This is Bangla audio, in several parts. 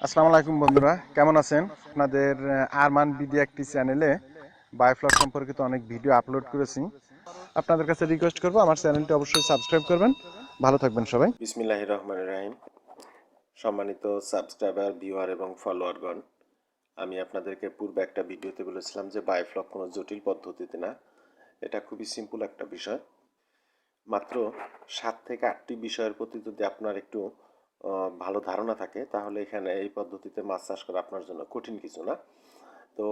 আসসালামু আলাইকুম বন্ধুরা, কেমন আছেন? আপনাদের আরমান বিডি একটি চ্যানেলে বায়োফ্লক সম্পর্কিত অনেক ভিডিও আপলোড করেছি। আপনাদের কাছে রিকোয়েস্ট করব আমার চ্যানেলটি অবশ্যই সাবস্ক্রাইব করবেন। ভালো থাকবেন সবাই। বিসমিল্লাহির রহমানির রহিম। সম্মানিত সাবস্ক্রাইবার, ভিউয়ার এবং ফলোয়ারগণ, আমি আপনাদেরকে পূর্বে একটা ভিডিওতে বলেছিলাম যে বায়োফ্লক কোনো জটিল পদ্ধতিতে না, এটা খুবই সিম্পল একটা বিষয়। মাত্র 7 থেকে 8টি বিষয়ের প্রতি যদি আপনার একটু ভালো ধারণা থাকে তাহলে এখানে এই পদ্ধতিতে মাছ চাষ করা আপনার জন্য কঠিন কিছু না। তো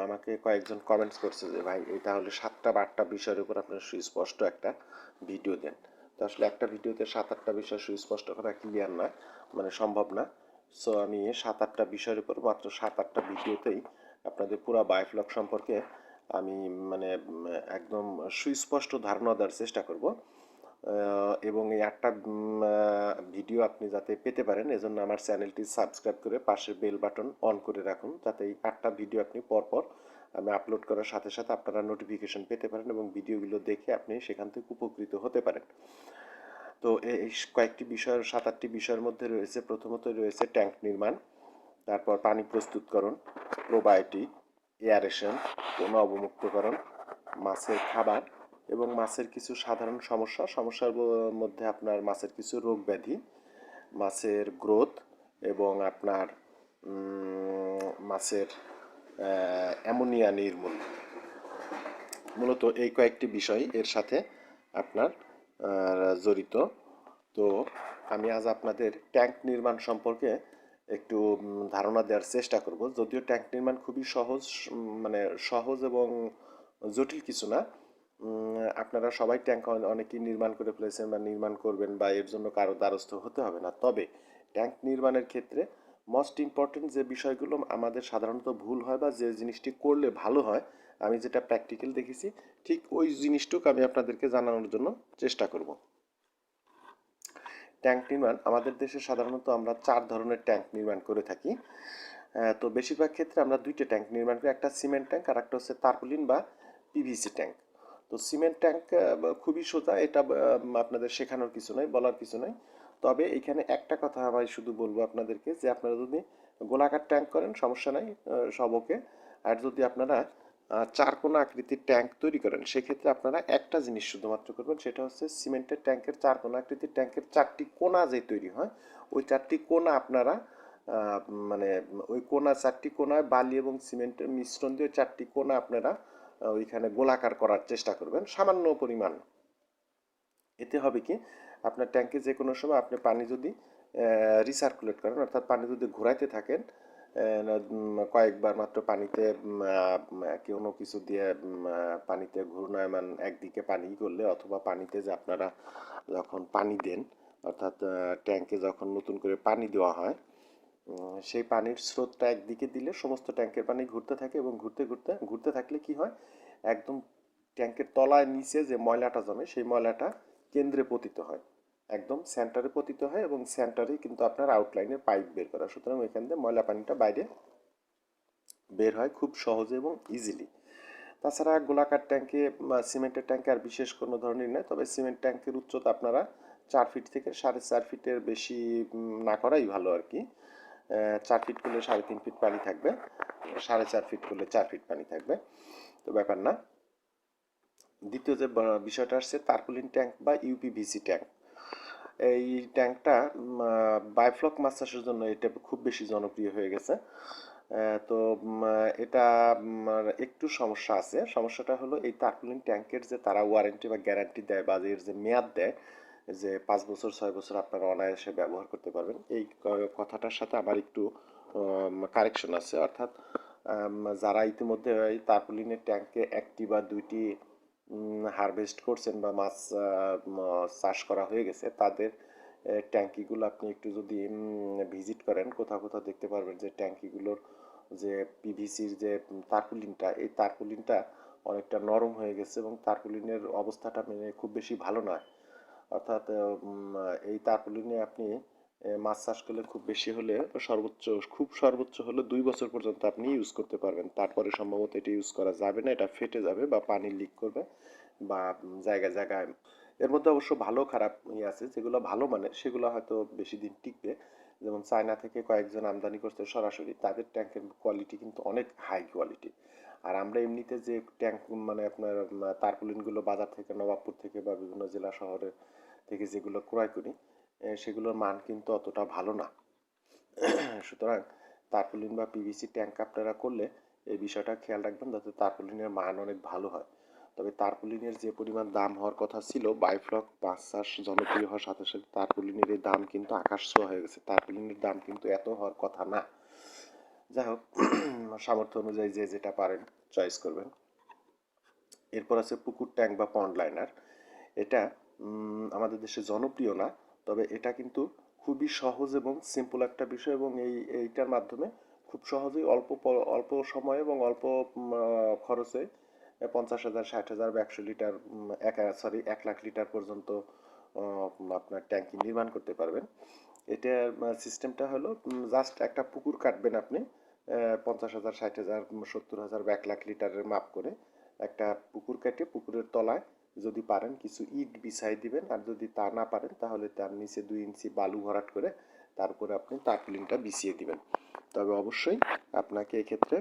আমাকে কয়েকজন কমেন্টস করছে যে ভাই এই তাহলে 7টা বা 8টা বিষয়ের উপর আপনার সুস্পষ্ট একটা ভিডিও দেন। তো আসলে একটা ভিডিওতে 7-8টা বিষয় সুস্পষ্ট করা ক্লিয়ার না, মানে সম্ভব না। সো আমি 7-8টা বিষয়ের উপর মাত্র 7-8টা ভিডিওতেই আপনাদের পুরো বায়োফ্লক সম্পর্কে আমি মানে একদম সুস্পষ্ট ধারণা দেওয়ার চেষ্টা করব। এবং এই 8টা ভিডিও আপনি যাতে পেতে পারেন এজন্য আমার চ্যানেলটি সাবস্ক্রাইব করে পাশের বেল বাটন অন করে রাখুন, যাতে এই 8টা ভিডিও আপনি পরপর আমি আপলোড করার সাথে সাথে আপনারা নোটিফিকেশন পেতে পারেন এবং ভিডিওগুলো দেখে আপনি সেখান থেকে উপকৃত হতে পারেন। তো এই কয়েকটি বিষয়ের 7-8টি বিষয়ের মধ্যে রয়েছে, প্রথমত রয়েছে ট্যাঙ্ক নির্মাণ, তারপর পানি প্রস্তুতকরণ, প্রোবায়োটিক, এয়ারেশন, কোনো অবমুক্তকরণ, মাছের খাবার এবং মাছের কিছু সাধারণ সমস্যার মধ্যে আপনার মাছের কিছু রোগ ব্যাধি, মাছের গ্রোথ এবং আপনার মাছের অ্যামোনিয়া নির্মূল। মূলত এই কয়েকটি বিষয় এর সাথে আপনার জড়িত। তো আমি আজ আপনাদের ট্যাঙ্ক নির্মাণ সম্পর্কে একটু ধারণা দেওয়ার চেষ্টা করব। যদিও ট্যাঙ্ক নির্মাণ খুবই সহজ, মানে সহজ এবং জটিল কিছু না। আপনারা সবাই ট্যাঙ্ক অনেকেই নির্মাণ করে ফেলেছেন বা নির্মাণ করবেন, বা এর জন্য কারো দ্বারস্থ হতে হবে না। তবে ট্যাঙ্ক নির্মাণের ক্ষেত্রে মোস্ট ইম্পর্টেন্ট যে বিষয়গুলো আমাদের সাধারণত ভুল হয় বা যে জিনিসটি করলে ভালো হয়, আমি যেটা প্র্যাকটিক্যাল দেখেছি ঠিক ওই জিনিসটুকু আমি আপনাদেরকে জানানোর জন্য চেষ্টা করব। ট্যাঙ্ক নির্মাণ আমাদের দেশে সাধারণত আমরা 4 ধরনের ট্যাঙ্ক নির্মাণ করে থাকি। তো বেশিরভাগ ক্ষেত্রে আমরা 2টে ট্যাঙ্ক নির্মাণ করি, একটা সিমেন্ট ট্যাঙ্ক আর একটা হচ্ছে তারপুলিন বা পিভিসি ট্যাঙ্ক। তো সিমেন্ট ট্যাঙ্ক খুবই সোজা, এটা আপনাদের শেখানোর কিছু নয়, বলার কিছু নয়। তবে এখানে একটা কথা আমি শুধু বলবো আপনাদেরকে, যে আপনারা যদি গোলাকার ট্যাঙ্ক করেন সমস্যা নাই, সব ওকে। আর যদি আপনারা 4 কোনা আকৃতির ট্যাঙ্ক তৈরি করেন সেক্ষেত্রে আপনারা একটা জিনিস শুধুমাত্র করবেন, সেটা হচ্ছে সিমেন্টের ট্যাঙ্কের 4 কোনা আকৃতির ট্যাঙ্কের 4টি কোনা যে তৈরি হয় ওই 4টি কোনা আপনারা মানে ওই কোনা 4টি কোনায় বালি এবং সিমেন্টের মিশ্রণ দিয়ে 4টি কোনা আপনারা ওইখানে গোলাকার করার চেষ্টা করবেন সামান্য পরিমাণ। এতে হবে কি, আপনার ট্যাঙ্কে যে কোনো সময় আপনি পানি যদি রিসার্কুলেট করেন, অর্থাৎ পানি যদি ঘোরাইতে থাকেন কয়েকবার মাত্র পানিতে কোনো কিছু দিয়ে পানিতে ঘূর্ণায়মান একদিকে পানি করলে, অথবা পানিতে যে আপনারা যখন পানি দেন, অর্থাৎ ট্যাঙ্কে যখন নতুন করে পানি দেওয়া হয়, সেই পানির স্রোতটা একদিকে দিলে সমস্ত ট্যাঙ্কের পানি ঘুরতে থাকে এবং ঘুরতে ঘুরতে ঘুরতে থাকলে কি হয়, একদম ট্যাঙ্কের তলায় নিচে যে ময়লাটা জমে সেই ময়লাটা কেন্দ্রে পতিত হয়, একদম সেন্টারে পতিত হয় এবং সেন্টারেই কিন্তু আপনার আউটলাইনের পাইপ বের করা, সুতরাং ওইখান দিয়ে ময়লা পানিটা বাইরে বের হয় খুব সহজে এবং ইজিলি। তাছাড়া গোলাকার ট্যাঙ্কে বা সিমেন্টের ট্যাঙ্কে আর বিশেষ কোনো ধরনের নয়, তবে সিমেন্ট ট্যাঙ্কের উচ্চতা আপনারা 4 ফিট থেকে 4.5 ফিটের বেশি না করাই ভালো আর কি। 4 ফিট করলে 3.5 ফিট পানি থাকবে, 4.5 ফিট করলে 4 ফিট পানি থাকবে, তো ব্যাপার না। দ্বিতীয় যে বিষয়টা আসছে তারপুলিন ট্যাঙ্ক বা ইউপিভিসি ট্যাঙ্ক। এই ট্যাঙ্কটা বায়োফ্লক মাছ চাষের জন্য এটা খুব বেশি জনপ্রিয় হয়ে গেছে। তো এটা একটু সমস্যা আছে। সমস্যাটা হলো এই তারপুলিন ট্যাঙ্কের যে তারা ওয়ারেন্টি বা গ্যারান্টি দেয় বা এর যে মেয়াদ দেয়, যে 5 বছর 6 বছর আপনারা অনায়াসে ব্যবহার করতে পারবেন, এই কথাটার সাথে আমার একটু কারেকশন আছে। অর্থাৎ যারা ইতিমধ্যে এই তারপুলিনের ট্যাঙ্কে 1টি বা 2টি হারভেস্ট করছেন বা মাছ চাষ করা হয়ে গেছে, তাদের ট্যাঙ্কিগুলো আপনি একটু যদি ভিজিট করেন, কোথাও কোথাও দেখতে পারবেন যে ট্যাঙ্কিগুলোর যে পিভিসির যে তারপুলিনটা, এই তারপুলিনটা অনেকটা নরম হয়ে গেছে এবং তারপুলিনের অবস্থাটা মানে খুব বেশি ভালো নয়। অর্থাৎ এই তারপুলিনে আপনি মাছ চাষ করলে খুব বেশি হলে সর্বোচ্চ হলে 2 বছর পর্যন্ত আপনি ইউজ করতে পারবেন, তারপরে সম্ভবত এটা ইউজ করা যাবে না, এটা ফেটে যাবে বা পানি লিক করবে বা জায়গায় জায়গায়। এর মধ্যে অবশ্য ভালো খারাপ আছে, যেগুলো ভালো মানে সেগুলো হয়তো বেশি দিন টিকবে, যেমন চায়না থেকে কয়েকজন আমদানি করছে সরাসরি, তাদের ট্যাঙ্কের কোয়ালিটি কিন্তু অনেক হাই কোয়ালিটি। আর আমরা এমনিতে যে ট্যাঙ্ক মানে আপনার তারপুলিনগুলো বাজার থেকে, নবাবপুর থেকে বা বিভিন্ন জেলা শহরে থেকে যেগুলো ক্রয় করি, সেগুলোর মান কিন্তু অতটা ভালো না। সুতরাং তারপুলিন বা পিভিসি ট্যাঙ্ক আপনারা করলে এই বিষয়টা খেয়াল রাখবেন যাতে তারপুলিনের মান অনেক ভালো হয়। তবে তারপুলিনের যে পরিমাণ দাম হওয়ার কথা ছিল, বায়োফ্লক ৫ জনপ্রিয় হওয়ার সাথে সাথে তারপুলিনের এই দাম কিন্তু আকাশ ছোঁয়া হয়ে গেছে। তারপুলিনের দাম কিন্তু এত হওয়ার কথা না। যাই হোক, সামর্থ্য অনুযায়ী যে যেটা পারেন চয়েস করবেন। এরপর আছে পুকুর ট্যাঙ্ক বা পন্ড লাইনার। এটা আমাদের দেশে জনপ্রিয় না, তবে এটা কিন্তু খুবই সহজ এবং সিম্পল একটা বিষয়, এবং এইটার মাধ্যমে খুব সহজেই অল্প সময়ে এবং অল্প খরচে ৫০,০০০, ৬০,০০০ বা ১০০ লিটার ১ লাখ লিটার পর্যন্ত আপনার ট্যাঙ্কি নির্মাণ করতে পারবেন। এটার সিস্টেমটা হলো জাস্ট একটা পুকুর কাটবেন আপনি ৫০,০০০, ৬০,০০০, ৭০,০০০ বা ১ লাখ লিটারের মাপ করে একটা পুকুর কেটে পুকুরের তলায় যদি পারেন কিছু ইট বিছাই দিবেন, আর যদি তা না পারেন তাহলে তার নিচে ২ ইঞ্চি বালু ভরাট করে তারপরে আপনি তারপুলিনটা বিছিয়ে দিবেন। তবে অবশ্যই আপনাকে এক্ষেত্রে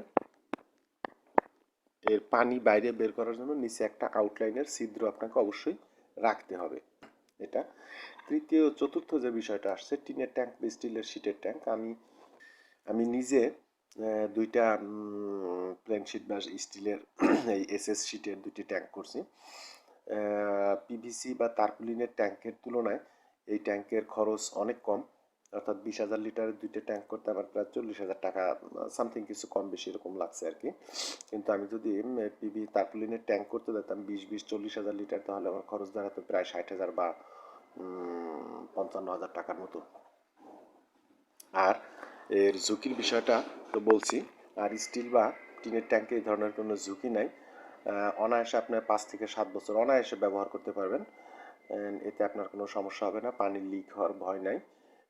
এর পানি বাইরে বের করার জন্য নিচে একটা আউটলাইনের ছিদ্র আপনাকে অবশ্যই রাখতে হবে। এটা তৃতীয় চতুর্থ যে বিষয়টা আসছে টিনের ট্যাঙ্ক বা স্টিলের শিটের ট্যাঙ্ক। আমি নিজে দুইটা প্লেন শিট বা স্টিলের এই এসএস শিটের দুটি ট্যাঙ্ক করছি। পিভিসি বা তারপুলিনের ট্যাঙ্কের তুলনায় এই ট্যাঙ্কের খরচ অনেক কম, অর্থাৎ ২০,০০০ লিটারের দুইটা ট্যাঙ্ক করতে আমার প্রায় ৪০,০০০ টাকা সামথিং কিছু কম বেশি এরকম লাগছে আর কি। কিন্তু আমি যদি তারপুলিনের ট্যাঙ্ক করতে যেতাম ২০,০০০, ৪০,০০০ লিটার, তাহলে আমার খরচ দাঁড়াতো প্রায় ৬০,০০০ বা ৫৫,০০০ টাকার মতো। আর এর ঝুঁকির বিষয়টা তো বলছি। আর স্টিল বা টিনের ট্যাঙ্কে এই ধরনের কোনো ঝুঁকি নাই। অনায়াসে আপনার ৫ থেকে ৭ বছর অনায়াসে ব্যবহার করতে পারবেন। এতে আপনার কোনো সমস্যা হবে না, পানি লিক হওয়ার ভয় নাই,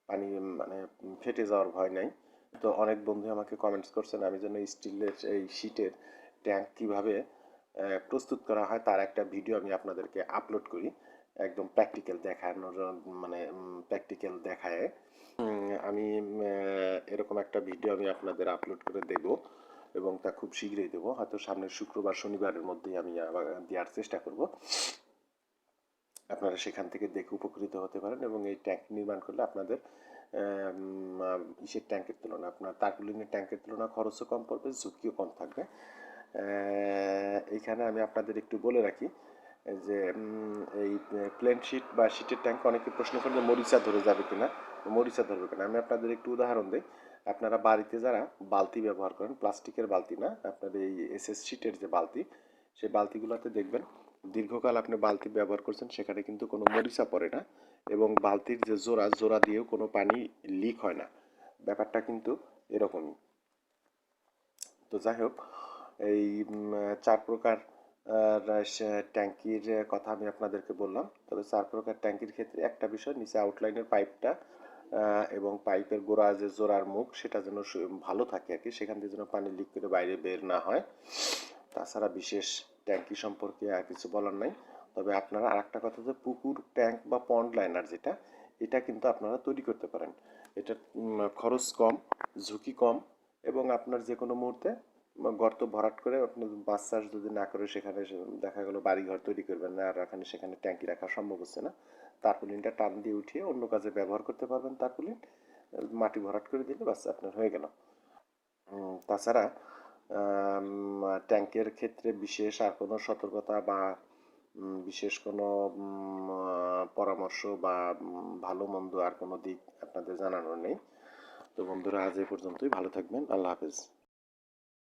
পানি মানে ফেটে যাওয়ার ভয় নাই। তো অনেক বন্ধু আমাকে কমেন্টস করছেন আমি যেন স্টিলের এই শীটের ট্যাঙ্ক কীভাবে প্রস্তুত করা হয় তার একটা ভিডিও আমি আপনাদেরকে আপলোড করি, একদম প্র্যাকটিক্যাল দেখানোর, মানে প্র্যাকটিক্যাল দেখায় আমি এরকম একটা ভিডিও আমি আপনাদের আপলোড করে দেব, এবং তা খুব শীঘ্রই দেবো, হয়তো সামনের শুক্রবার শনিবারের মধ্যেই আমি আবার দেওয়ার চেষ্টা করব। আপনারা সেখান থেকে দেখে উপকৃত হতে পারেন, এবং এই ট্যাঙ্ক নির্মাণ করলে আপনাদের ইসের ট্যাঙ্কের তুলনা, আপনার তারপুলিনের ট্যাঙ্কের তুলনা খরচও কম পড়বে, ঝুঁকিও কম থাকবে। এইখানে আমি আপনাদের একটু বলে রাখি যে এই প্লেন শিট বা শিটের ট্যাঙ্ক অনেকে প্রশ্ন করেন যে মরিচা ধরে যাবে কিনা, মরিচা ধরবে কিনা। আমি আপনাদের একটু উদাহরণ দিই। আপনারা বাড়িতে যারা বালতি ব্যবহার করেন, প্লাস্টিকের বালতি না, আপনার এই এসএস শিটের যে বালতি, সেই বালতিগুলোতে দেখবেন দীর্ঘকাল আপনি বালতি ব্যবহার করছেন, সেখানে কিন্তু কোনো মরিচা পড়ে না, এবং বালতির যে জোড়া দিয়েও কোনো পানি লিক হয় না। ব্যাপারটা কিন্তু এরকমই। তো যাই হোক, এই ৪ প্রকার ট্যাঙ্কির কথা আমি আপনাদেরকে বললাম। তবে ৪ প্রকার ট্যাঙ্কির ক্ষেত্রে একটা বিষয়, নিচে আউটলাইনের পাইপটা এবং পাইপের গোড়া যে জোড়ার মুখ সেটা যেন ভালো থাকে আর কি, সেখান থেকে যেন পানি লিক করে বাইরে বের না হয়। তাছাড়া বিশেষ ট্যাঙ্কি সম্পর্কে আর কিছু বলার নাই। তবে আপনারা আরেকটা কথা, যে পুকুর ট্যাঙ্ক বা পন্ড লাইনার যেটা, এটা কিন্তু আপনারা তৈরি করতে পারেন। এটা খরচ কম, ঝুঁকি কম, এবং আপনার যে কোনো মুহূর্তে গর্ত ভরাট করে আপনি মাছ চাষ যদি না করে সেখানে দেখা গেল বাড়িঘর তৈরি করবেন না, আর সেখানে ট্যাঙ্কি রাখা সম্ভব হচ্ছে না, তারপুলিনটা টান দিয়ে উঠিয়ে অন্য কাজে ব্যবহার করতে পারবেন। তারপুলিন মাটি ভরাট করে দিলে বাস আপনার হয়ে গেল। তাছাড়া ট্যাঙ্কের ক্ষেত্রে বিশেষ আর কোনো সতর্কতা বা বিশেষ কোনো পরামর্শ বা ভালো মন্দ আর কোনো দিক আপনাদের জানানোর নেই। তো বন্ধুরা, আজ এই পর্যন্তই। ভালো থাকবেন। আল্লাহ হাফেজ।